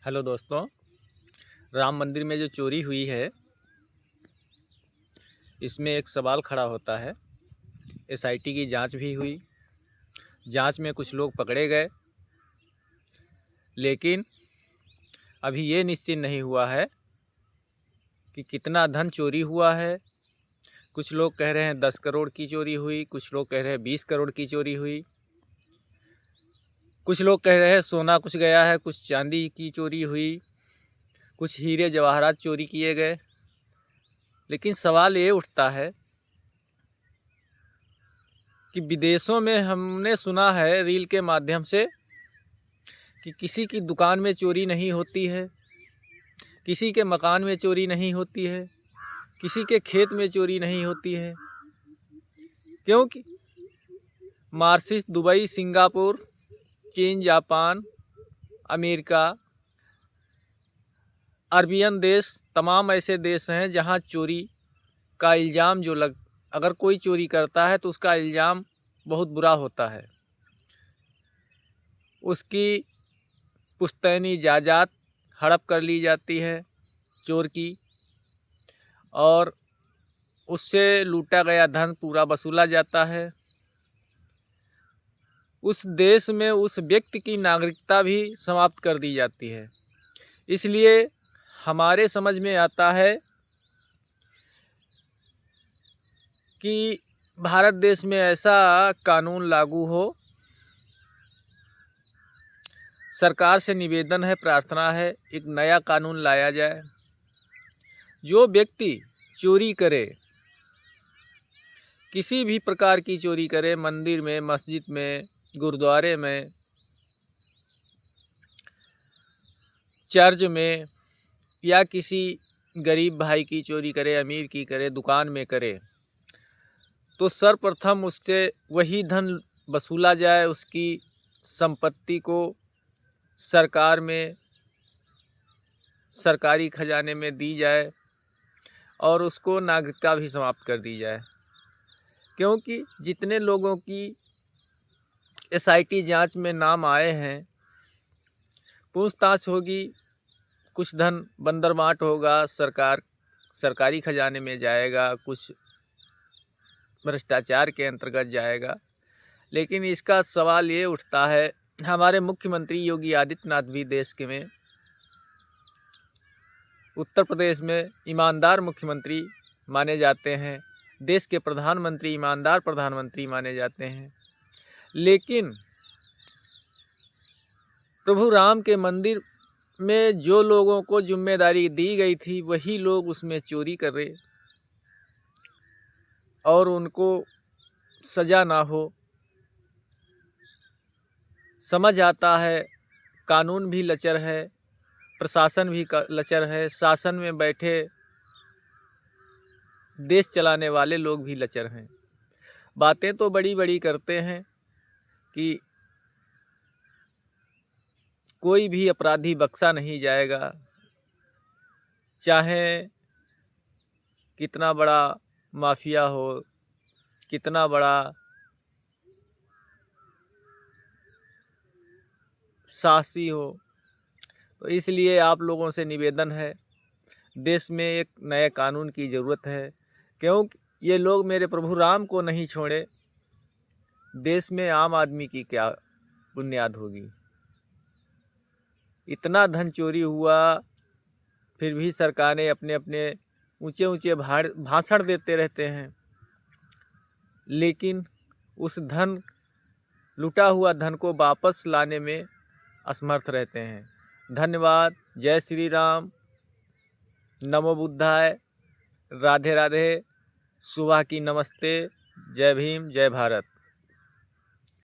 Hello दोस्तों। राम मंदिर में जो चोरी हुई है, इसमें एक सवाल खड़ा होता है। एसआईटी की जांच भी हुई। जांच में कुछ लोग पकड़े गए, लेकिन अभी ये निश्चित नहीं हुआ है कि कितना धन चोरी हुआ है। कुछ लोग कह रहे हैं 10 करोड़ की चोरी हुई, कुछ लोग कह रहे हैं 20 करोड़ की चोरी हुई, कुछ लोग कह रहे हैं सोना कुछ गया है, कुछ चांदी की चोरी हुई, कुछ हीरे जवाहरात चोरी किए गए। लेकिन सवाल ये उठता है कि विदेशों में हमने सुना है रील के माध्यम से कि किसी की दुकान में चोरी नहीं होती है, किसी के मकान में चोरी नहीं होती है, किसी के खेत में चोरी नहीं होती है। क्योंकि मार्शिस, दुबई, सिंगापुर, चीन, जापान, अमेरिका, अरबियन देश, तमाम ऐसे देश हैं जहां चोरी का इल्ज़ाम अगर कोई चोरी करता है तो उसका इल्ज़ाम बहुत बुरा होता है। उसकी पुश्तैनी जायदाद हड़प कर ली जाती है चोर की, और उससे लूटा गया धन पूरा वसूला जाता है। उस देश में उस व्यक्ति की नागरिकता भी समाप्त कर दी जाती है। इसलिए हमारे समझ में आता है कि भारत देश में ऐसा कानून लागू हो। सरकार से निवेदन है, प्रार्थना है, एक नया कानून लाया जाए। जो व्यक्ति चोरी करे, किसी भी प्रकार की चोरी करे, मंदिर में, मस्जिद में, गुरुद्वारे में, चर्च में, या किसी गरीब भाई की चोरी करे, अमीर की करे, दुकान में करे, तो सर्वप्रथम उससे वही धन वसूला जाए, उसकी संपत्ति को सरकार में, सरकारी खजाने में दी जाए, और उसको नागरिकता भी समाप्त कर दी जाए। क्योंकि जितने लोगों की एसआईटी जांच में नाम आए हैं, पूछताछ होगी, कुछ धन बंदरबांट होगा, सरकारी खजाने में जाएगा, कुछ भ्रष्टाचार के अंतर्गत जाएगा। लेकिन इसका सवाल ये उठता है, हमारे मुख्यमंत्री योगी आदित्यनाथ भी देश के में, उत्तर प्रदेश में ईमानदार मुख्यमंत्री माने जाते हैं, देश के प्रधानमंत्री ईमानदार प्रधानमंत्री माने जाते हैं। लेकिन प्रभु राम के मंदिर में जो लोगों को जिम्मेदारी दी गई थी, वही लोग उसमें चोरी कर रहे और उनको सज़ा ना हो। समझ आता है कानून भी लचर है, प्रशासन भी लचर है, शासन में बैठे देश चलाने वाले लोग भी लचर हैं। बातें तो बड़ी बड़ी करते हैं कि कोई भी अपराधी बख्शा नहीं जाएगा, चाहे कितना बड़ा माफिया हो, कितना बड़ा साहसी हो। तो इसलिए आप लोगों से निवेदन है, देश में एक नए कानून की ज़रूरत है। क्योंकि ये लोग मेरे प्रभु राम को नहीं छोड़े, देश में आम आदमी की क्या बुनियाद होगी। इतना धन चोरी हुआ, फिर भी सरकारें अपने अपने ऊंचे ऊंचे भाषण देते रहते हैं, लेकिन उस लूटा हुआ धन को वापस लाने में असमर्थ रहते हैं। धन्यवाद। जय श्री राम। नमो बुद्धाय। राधे राधे। सुबह की नमस्ते। जय भीम, जय भारत।